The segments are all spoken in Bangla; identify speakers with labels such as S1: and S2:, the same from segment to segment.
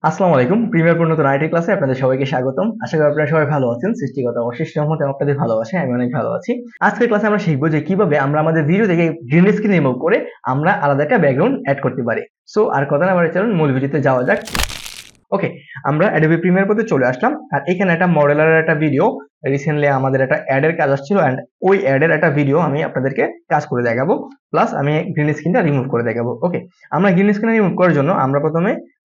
S1: আসসালামু আলাইকুম। প্রিমিয়ার পূর্ণত আইটি ক্লাসে আপনাদের সবাইকে স্বাগতম। আশা করি আপনারা সবাই ভালো আছেন। সৃষ্টিকর্তা অশেষ রহমতে আপনাদের ভালোবাসায় আমি অনেক ভালো আছি। আজকের ক্লাসে আমরা শিখবো যে কিভাবে আমরা আমাদের ভিডিও থেকে গ্রিন স্ক্রিন রিমুভ করে আমরা আলাদা একটা ব্যাকগ্রাউন্ড এড করতে পারি। সো আর কথা না বাড়িয়ে চলুন মূল ভিডিওতে যাওয়া যাক। ওকে, আমরা অ্যাডোবি প্রিমিয়ার পথে চলে আসলাম আর এখানে একটা মডেলারের একটা ভিডিও রিসেন্টলি আমাদের একটা অ্যাড এর কাজ আসছিল এন্ড ওই অ্যাড এর একটা ভিডিও আমি আপনাদেরকে কাজ করে দেখাবো, প্লাস আমি গ্রিন স্ক্রিনটা রিমুভ করে দেখাবো। ওকে, আমরা গ্রিন স্ক্রিন রিমুভ করার জন্য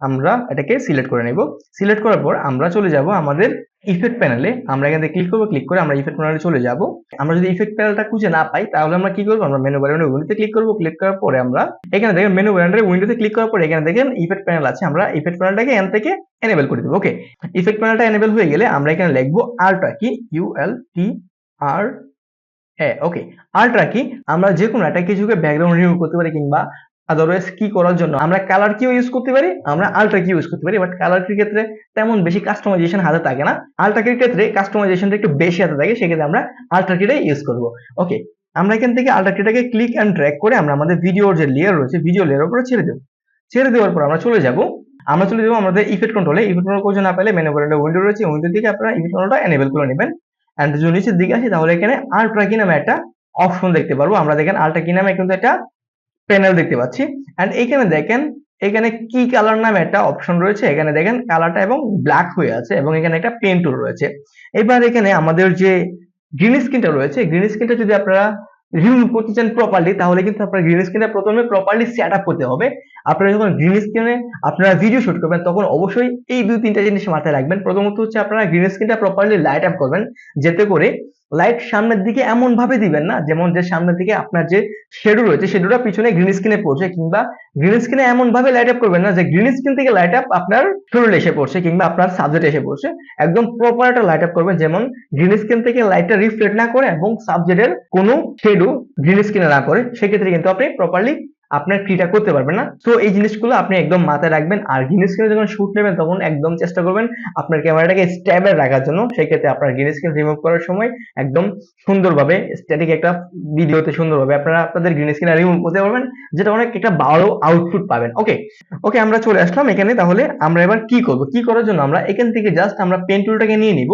S1: আমরা এটাকে সিলেক্ট করে নেব। সিলেক্ট করার পর আমরা চলে যাব আমাদের ইফেক্ট প্যানেলে। আমরা এখান থেকে ক্লিক করব, ক্লিক করে আমরা ইফেক্ট প্যানেলে চলে যাব। আমরা যদি ইফেক্ট প্যানেলটা খুঁজে না পাই তাহলে আমরা কি করব, আমরা মেনু বারের উইন্ডোতে ক্লিক করব। ক্লিক করার পরে আমরা এখানে দেখেন মেনু বারের উইন্ডোতে ক্লিক করার পরে এখানে দেখেন ইফেক্ট প্যানেল আছে। আমরা ইফেক্ট প্যানেলটাকে এখান থেকে এনেবল করে দেব। ওকে, ইফেক্ট প্যানেলটা এনেবল হয়ে গেলে আমরা এখানে লিখবো আল্ট্রা কি, ULTR হ্যাঁ। ওকে, আল্ট্রা কি আমরা যে কোনো একটা কিছুকে ব্যাকগ্রাউন্ড রিমুভ করতে পারি, কিংবা আদারওয়াইজ কি করার জন্য আমরা কালার কিও ইউজ করতে পারি, আমরা আল্ট্রা কি ইউজ করতে পারি। বাট কালার কির ক্ষেত্রে তেমন বেশি কাস্টমাইজেশন হাতে থাকে না, আল্ট্রা কির ক্ষেত্রে কাস্টমাইজেশনটা একটু বেশি হাতে থাকে, সেক্ষেত্রে আমরা আল্ট্রা কিটাই ইউজ করব। ওকে, আমরা এখান থেকে আল্ট্রা কিটাকে ক্লিক এন্ড ড্র্যাগ করে আমরা আমাদের ভিডিওর যে লেয়ার রয়েছে ভিডিও লেয়ারের উপরে ছেড়ে দেব। ছেড়ে দেওয়ার পর আমরা চলে যাব আমাদের ইফেক্ট কন্ট্রোলে। ইফেক্ট কন্ট্রোল খুঁজে না পেলে মেনু বারে উইন্ডো রয়েছে, উইন্ডো থেকে আপনারা ইফেক্ট কন্ট্রোলটা এনেবল করে নেবেন। এন্ড যদি নিচের দিকে আসি তাহলে এখানে আল্ট্রা কি নামে একটা অপশন দেখতে পারবো। আমরা দেখেন আল্ট্রা কি নামে কিন্তু একটা প্যানেল দেখতে পাচ্ছি। এন্ড এখানে দেখেন এখানে কি কালার নামে একটা অপশন রয়েছে। এখানে দেখেন কালারটা এবং ব্ল্যাক হয়ে আছে এবং এখানে একটা পেন টুল রয়েছে। এবার এখানে আমাদের যে গ্রিন স্ক্রিনটা রয়েছে, গ্রিন স্ক্রিনটা যদি আপনারা রিমুভ করতে চান প্রপারলি, তাহলে কিন্তু আপনার গ্রিন স্ক্রিনটা প্রথমে প্রপারলি সেট আপ করতে হবে। আপনারা যখন গ্রিন স্ক্রিনে আপনারা ভিডিও শুট করবেন তখন অবশ্যই এই দুই তিনটা জিনিস মাথায় রাখবেন। প্রথমত হচ্ছে আপনারা গ্রিন স্ক্রিনটা প্রপারলি লাইট আপ করবেন, যাতে করে লাইট সামনের দিকে এমন ভাবে দিবেন না যেমন যে সামনের দিকে আপনার যে শ্যাডো রয়েছে শ্যাডোটা পিছনে গ্রিন স্ক্রিনে পড়ছে, কিংবা গ্রিন স্ক্রিনে এমন ভাবে লাইট আপ করবেন না যে গ্রিন স্ক্রিন থেকে লাইট আপ আপনার শরীরে এসে পড়ছে কিংবা আপনার সাবজেক্টে এসে পড়ছে। একদম প্রপার একটা লাইট আপ করবেন যেমন গ্রিন স্ক্রিন থেকে লাইটটা রিফ্লেক্ট না করে এবং সাবজেক্টের কোনো শ্যাডো গ্রিন স্ক্রিনে না করে, সেক্ষেত্রে কিন্তু আপনি প্রপারলি আপনার ক্রিটা করতে পারবেন না। তো এই জিনিসগুলো আপনি একদম মাথায় রাখবেন। আর গ্রিন স্ক্রিনে যখন শুট নেবেন তখন একদম চেষ্টা করবেন আপনার ক্যামেরাটাকে স্টেবল রাখার জন্য। সেক্ষেত্রে আপনার গ্রিন স্ক্রিন রিমুভ করার সময় একদম সুন্দরভাবে স্ট্যাটিক একটা ভিডিওতে সুন্দরভাবে আপনারা আপনাদের গ্রিন স্ক্রিন রিমুভ করতে পারবেন, যেটা অনেক একটা ভালো আউটপুট পাবেন। ওকে ওকে, আমরা চলে আসলাম এখানে। তাহলে আমরা এবার কি করব, কি করার জন্য আমরা এখান থেকে জাস্ট আমরা পেন টুলটাকে নিয়ে নিব,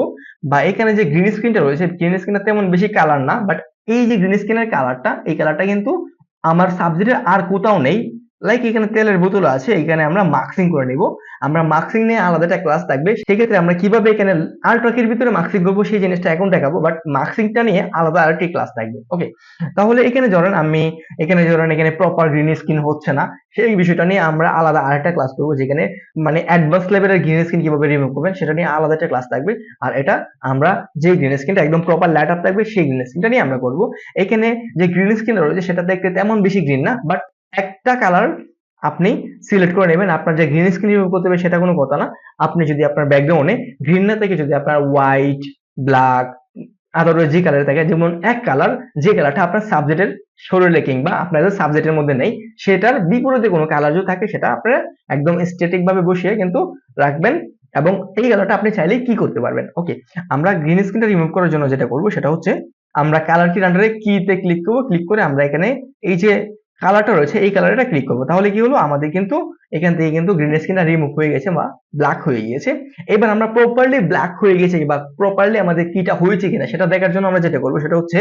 S1: বা এখানে যে গ্রিন স্ক্রিনটা রয়েছে গ্রিন স্ক্রিনটা তেমন বেশি কালার না, বাট এই যে গ্রিন স্ক্রিনের কালারটা, এই কালারটা কিন্তু আমার সাবজেক্টের আর কোথাও নেই। লাইক এখানে তেলের বোতল আছে, এখানে আমরা মার্কসিং করে নিব। আমরা মার্কসিং নিয়ে আলাদা একটা ক্লাস থাকবে, সেক্ষেত্রে আমরা কিভাবে এখানে আর্টওয়ার্কের ভিতরে মার্কসিং করবো সেই জিনিসটা এখন দেখাবো, বাট মার্কসিংটা নিয়ে আলাদা আরেকটি ক্লাস থাকবে। ওকে, তাহলে এখানে ধরেন এখানে প্রপার গ্রিন স্ক্রিন হচ্ছে না, সেই বিষয়টা নিয়ে আমরা আলাদা আরেকটা ক্লাস করবো, যেখানে মানে অ্যাডভান্স লেভেলের গ্রিন স্ক্রিন কিভাবে রিমুভ করবেন সেটা নিয়ে আলাদা একটা ক্লাস থাকবে। আর এটা আমরা যে গ্রিন স্ক্রিনটা একদম প্রপার লাইট আপ থাকবে সেই গ্রিন স্ক্রিনটা নিয়ে আমরা করবো। এখানে যে গ্রিন স্ক্রিন রয়েছে সেটা দেখতে তেমন বেশি গ্রিন না, বাট একটা কালার আপনি সিলেক্ট করে নেবেন। আপনার যে গ্রিন স্ক্রিন রিমুভ করতে হবে সেটা কোনো কথা না। আপনি যদি আপনার ব্যাকগ্রাউন্ডে গ্রিন না থেকে যদি আপনার হোয়াইট, ব্ল্যাক, আদারওয়াইজ যে কালার থাকে, যেমন এক কালার যে কালারটা আপনার সাবজেক্টের শরীরে কিংবা আপনাদের সাবজেক্টের মধ্যে নেই, সেটার বিপরীতে কোনো কালার যদি থাকে সেটা আপনারা একদম স্ট্যাটিক ভাবে বসিয়ে কিন্তু রাখবেন, এবং এই কালারটা আপনি চাইলে কি করতে পারবেন। ওকে, আমরা গ্রিন স্ক্রিনটা রিমুভ করার জন্য যেটা করব সেটা হচ্ছে আমরা কালার কির আন্ডারে কিতে ক্লিক করব। ক্লিক করে আমরা এখানে এই যে কালারটা রয়েছে এই কালারটা ক্লিক করব। তাহলে কি হলো, আমাদের কিন্তু এখান থেকে কিন্তু গ্রিন স্ক্রিনটা রিমুভ হয়ে গেছে বা ব্ল্যাক হয়ে গিয়েছে। এবার আমরা প্রপারলি ব্ল্যাক হয়ে গেছে বা প্রপারলি আমাদের কিটা হয়েছে কিনা সেটা দেখার জন্য আমরা যেটা করব সেটা হচ্ছে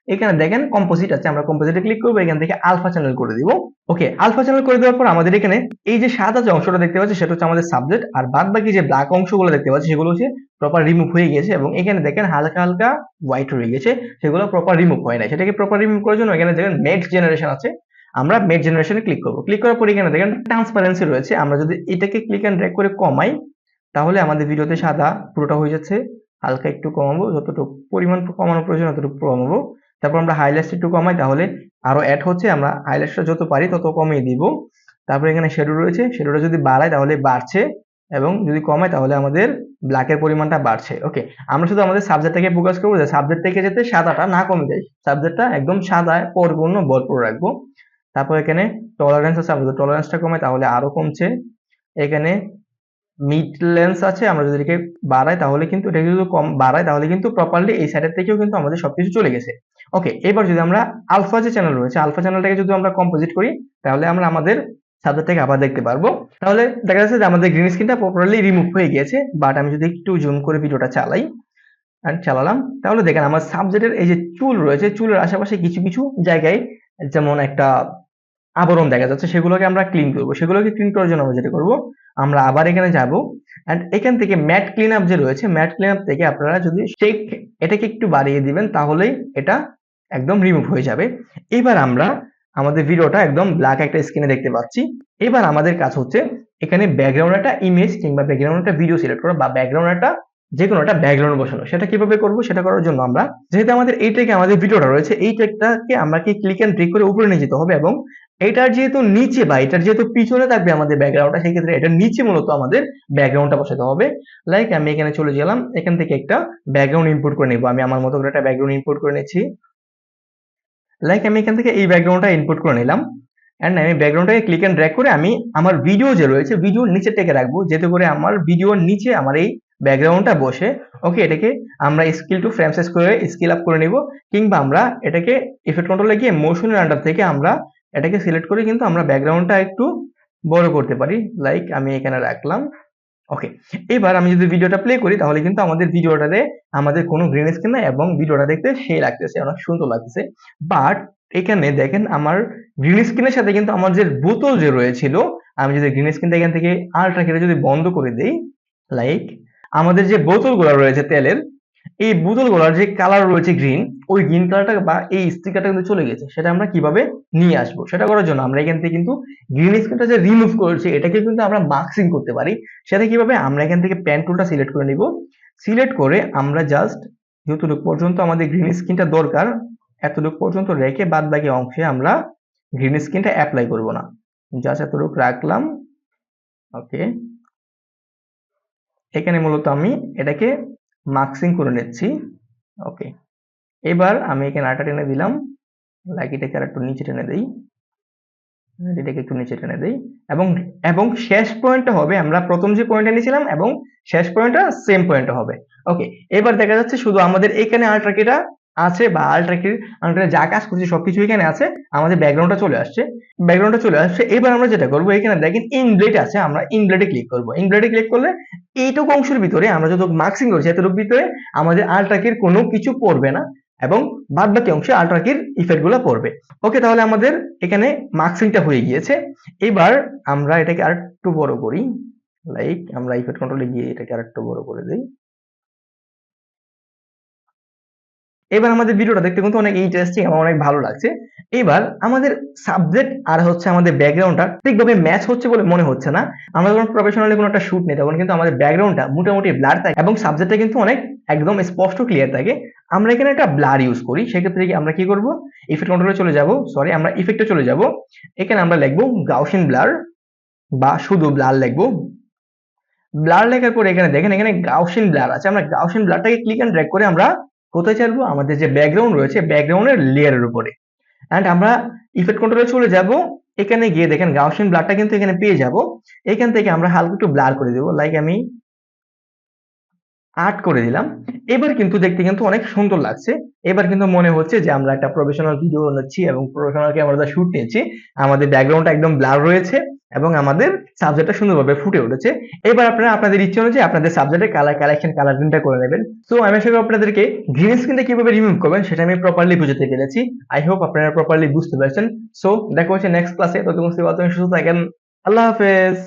S1: এখানে দেখেন কম্পোজিট আছে, আমরা কম্পোজিটে ক্লিক করব, এখান থেকে আলফা চ্যানেল করে দিব। ওকে, আলফা চ্যানেল করে দেওয়ার পর আমাদের এখানে এই যে সাদা যে অংশটা দেখতে পাচ্ছি সেটা হচ্ছে আমাদের সাবজেক্ট, আর বাদ বাকি যে ব্ল্যাক অংশগুলো দেখতে পাচ্ছি সেগুলো হচ্ছে প্রপার রিমুভ হয়ে গেছে, এবং এখানে দেখেন হালকা হালকা হোয়াইট হয়ে গেছে, সেগুলো প্রপার রিমুভ হয় না। সেটাকে প্রপার রিমুভ করার জন্য এখানে দেখেন মেড জেনারেশন আছে, আমরা মেড জেনারেশনে ক্লিক করব। ক্লিক করার পর এখানে দেখেন ট্রান্সপারেন্সি রয়েছে, আমরা যদি এটাকে ক্লিক এন্ড ড্র্যাগ করে কমাই তাহলে আমাদের ভিডিওতে সাদা পুরোটা হয়ে যাচ্ছে। হালকা একটু কমাবো, যতটুকু পরিমাণ কমানো প্রয়োজন ততটুকু কমাবো। তারপর আমরা হাইলাইটস একটু কমাই, তাহলে আরো অ্যাড হচ্ছে, আমরা হাইলাইটসটা যত পারি তত কমিয়ে দিব। তারপর এখানে শ্যাডো রয়েছে, শ্যাডোটা যদি বাড়াই তাহলে বাড়ছে, এবং যদি কমাই তাহলে আমাদের ব্ল্যাকের পরিমাণটা বাড়ছে। ওকে, আমরা শুধু আমাদের সাবজেক্টটাকে ফোকাস করবো, যে সাবজেক্ট থেকে যাতে সাদাটা না কমে যায়, সাবজেক্টটা একদম সাদায় পরিপূর্ণ ভরপুর রাখবো। তারপর এখানে টলারেন্স আছে, আমরা যদি টলারেন্সটা কমাই তাহলে আরো কমছে। এখানে মিড লেন্স আছে, আমরা যদি এটাকে বাড়াই তাহলে কিন্তু এটা যদি কম বাড়াই তাহলে কিন্তু প্রপারলি এই সাইডের থেকেও কিন্তু আমাদের সবকিছু চলে গেছে। ওকে, এবার যদি আমরা আলফা যে চ্যানেল রয়েছে আলফা চ্যানেলটাকে যদি আমরা কম্পোজিট করি তাহলে আমরা আমাদের সাবজেক্টটাকে আবার দেখতে পারবো। তাহলে দেখা যাচ্ছে যে আমাদের গ্রিন স্ক্রিনটা প্রপারলি রিমুভ হয়ে গিয়েছে। বাট আমি যদি একটু জুম করে ভিডিওটা চালাই এন্ড চালালাম, তাহলে দেখেন আমার সাবজেক্টের এই যে চুল রয়েছে, চুলের আশেপাশে কিছু কিছু জায়গায় যেমন একটা আবরণ দেখা যাচ্ছে, সেগুলোকে আমরা ক্লিন করব। সেগুলোকে ক্লিন করার জন্য আমরা যেটা করব, আমরা আবার এখানে যাব এন্ড এখান থেকে ম্যাট ক্লিন আপ যে রয়েছে, ম্যাট ক্লিন আপ থেকে আপনারা যদি শেক এটাকে একটু বাড়িয়ে দিবেন, তাহলেই এটা একদম রিমুভ হয়ে যাবে। এবার আমরা আমাদের ভিডিওটা একদম ব্ল্যাক একটা স্ক্রিনে দেখতে পাচ্ছি। এবার আমাদের কাজ হচ্ছে এখানে ব্যাকগ্রাউন্ড একটা ইমেজ কিংবা ব্যাকগ্রাউন্ড একটা ভিডিও সিলেক্ট করা, বা ব্যাকগ্রাউন্ড একটা যে কোনো একটা ব্যাকগ্রাউন্ড বসানো। সেটা কিভাবে করব, সেটা করার জন্য আমরা যেহেতু আমাদের এই ট্র্যাকে আমাদের ভিডিওটা রয়েছে, এই ট্র্যাকটাকে আমরা কি ক্লিক এন্ড ড্র্যাগ করে উপরে নিয়ে যেতে হবে, এবং এটার যেহেতু নিচে বা এটার যেহেতু পিছনে থাকবে আমাদের ব্যাকগ্রাউন্ডটা, সেই ক্ষেত্রে এটার নিচে মূলত আমাদের ব্যাকগ্রাউন্ডটা বসাতে হবে। লাইক আমি এখানে চলে গেলাম, এখান থেকে একটা ব্যাকগ্রাউন্ড ইম্পোর্ট করে নেব। আমি আমার মতো করে একটা ব্যাকগ্রাউন্ড ইম্পোর্ট করে নিচ্ছি। লাইক আমি এখান থেকে এই ব্যাকগ্রাউন্ডটা ইনপুট করে নিলাম এন্ড আমি ব্যাকগ্রাউন্ডটাকে ক্লিক এন্ড ড্র্যাগ করে আমি আমার ভিডিও যে রয়েছে ভিডিওর নিচের থেকে রাখবো, যাতে করে আমার ভিডিওর নিচে আমার এই ব্যাকগ্রাউন্ডটা বসে। ওকে, এটাকে আমরা স্কেল টু ফ্রেম সাইজ করে স্কেল আপ করে নিব, কিংবা আমরা এটাকে ইফেক্ট কন্ট্রোলে গিয়ে মোশনের আন্ডার থেকে আমরা এটাকে সিলেক্ট করে কিন্তু আমরা ব্যাকগ্রাউন্ডটা একটু বড় করতে পারি। লাইক আমি এখানে রাখলাম। ওকে, এবার আমি যদি ভিডিওটা প্লে করি, তাহলে কিন্তু আমাদের ভিডিওটাতে আমাদের কোনো গ্রিন স্ক্রিন নাই এবং ভিডিওটা দেখতে সেই লাগতেছে, অনেক সুন্দর লাগতেছে। বাট এখানে দেখেন আমার গ্রিন স্ক্রিনের সাথে কিন্তু আমার যে বোতল যে রয়েছিল, আমি যদি গ্রিন স্ক্রিনটা এখান থেকে আল্ট্রা কেটে যদি বন্ধ করে দেই, লাইক আমাদের যে বোতলগুলো রয়েছে তেলের, এই বোতলগুলোর যে কালার রয়েছে গ্রিন, ওই গ্রিন কালারটা বা এই স্টিকারটা কিন্তু চলে গেছে। সেটা আমরা কিভাবে নিয়ে আসবো, সেটা করার জন্য আমরা এখান থেকে কিন্তু গ্রিন স্ক্রিনটা যে রিমুভ করেছি, এটাকে কিন্তু আমরা মাস্কিং করতে পারি। সেটা কিভাবে, আমরা এখান থেকে প্যান টুলটা সিলেক্ট করে নিব। সিলেক্ট করে আমরা জাস্ট যতটুকু পর্যন্ত আমাদের গ্রিন স্ক্রিনটা দরকার, এতটুকু পর্যন্ত রেখে বাদ বাকি অংশে আমরা গ্রিন স্ক্রিনটা অ্যাপ্লাই করব না, জাস্ট এতটুকু রাখলাম। ওকে, এখানে মূলত আমি এটাকে মাস্কিং করে নিচ্ছি। ওকে, এবার আমি এখানে আটা টেনে দিলাম, লাইকিটাকে আর একটু নিচে টেনে দেই, এটাকে একটু নিচে টেনে দেই, এবং এবং শেষ পয়েন্টটা হবে, আমরা প্রথম যে পয়েন্টটা নিয়েছিলাম এবং শেষ পয়েন্টটা সেম পয়েন্টটা হবে। ওকে, এবার দেখা যাচ্ছে শুধু আমাদের এখানে আল্ট্রাকিটা আছে, বা আল্ট্রাকির আল্ট্রা যা কাজ করছে সবকিছু এখানে আছে, আমাদের ব্যাকগ্রাউন্ডটা চলে আসছে। ব্যাকগ্রাউন্ডটা চলে আসছে, এবার আমরা যেটা করবো, এখানে দেখেন ইনব্লেড আছে, আমরা ইনব্লেডে ক্লিক করবো। ইনব্লেডে ক্লিক করলে এইটুকু অংশের ভিতরে আমরা যত মার্কসিং করছি, এতটুকু ভিতরে আমাদের আল্ট্রাকির কোনো কিছু পড়বে না, এবং বাদ বাকি অংশে আল্ট্রাকির ইফেক্ট গুলো পড়বে। ওকে, তাহলে আমাদের এখানে মার্কসিংটা হয়ে গিয়েছে। এবার আমরা এটাকে আরেকটু বড় করি, লাইক আমরা ইফেক্ট কন্ট্রোলে গিয়ে এটাকে আরেকটু বড় করে দিই। এবার আমাদের ভিডিওটা দেখতে কিন্তু অনেক ইন্টারেস্টিং এবং অনেক ভালো লাগছে। এবার আমাদের সাবজেক্ট আর হচ্ছে আমাদের ব্যাকগ্রাউন্ডটা ঠিকভাবে ম্যাচ হচ্ছে বলে মনে হচ্ছে না। আমরা যখন প্রফেশনালি কোনো একটা শুট নেই, তখন কিন্তু আমাদের ব্যাকগ্রাউন্ডটা মোটামুটি ব্লার থাকে এবং সাবজেক্টটা কিন্তু অনেক একদম স্পষ্ট ক্লিয়ার থাকে। আমরা এখানে একটা ব্লার ইউজ করি, সেক্ষেত্রে আমরা কি করব, ইফেক্ট কন্ট্রোলে চলে যাব, সরি আমরা ইফেক্টে চলে যাব। এখানে আমরা লিখবো গাউসিয়ান ব্লার, বা শুধু ব্লার লিখবো। ব্লার লেখার পরে এখানে দেখেন এখানে গাউসিয়ান ব্লার আছে, আমরা গাউসিয়ান ব্লারটাকে ক্লিক এন্ড ড্র্যাগ করে আমরা কোথায় ছাড়বো, আমাদের যে ব্যাকগ্রাউন্ড রয়েছে ব্যাকগ্রাউন্ডের লেয়ারের উপরে। এন্ড আমরা ইফেক্ট কন্ট্রোলে চলে যাব, এখানে গিয়ে দেখেন গাউসিয়ান ব্লারটা কিন্তু এখানে পেয়ে যাব। এখান থেকে আমরা হালকা একটু ব্লার করে দেবো, লাইক আমি ৮ করে দিলাম। এবার কিন্তু দেখতে কিন্তু অনেক সুন্দর লাগছে। এবার কিন্তু মনে হচ্ছে যে আমরা একটা প্রফেশনাল ভিডিও নিচ্ছি এবং প্রফেশনাল ক্যামেরাতে শুট নিচ্ছি। আমাদের ব্যাকগ্রাউন্ডটা একদম ব্লার রয়েছে এবং আমাদের সাবজেক্টটা সুন্দরভাবে ফুটে উঠেছে। এবার আপনারা আপনাদের ইচ্ছে অনুযায়ী আপনাদের সাবজেক্টের কালার কালেকশন, কালার প্রিন্টটা করে নেবেন। সো আমি আশা করি আপনাদেরকে গ্রিন স্ক্রিনটা কিভাবে রিমুভ করবেন সেটা আমি প্রপারলি বুঝাতে পেরেছি। আই হোপ আপনারা প্রপারলি বুঝতে পেরেছেন। সো দেখা হচ্ছে নেক্সট ক্লাসে। ততক্ষণ সুস্থ থাকেন। আল্লাহ হাফেজ।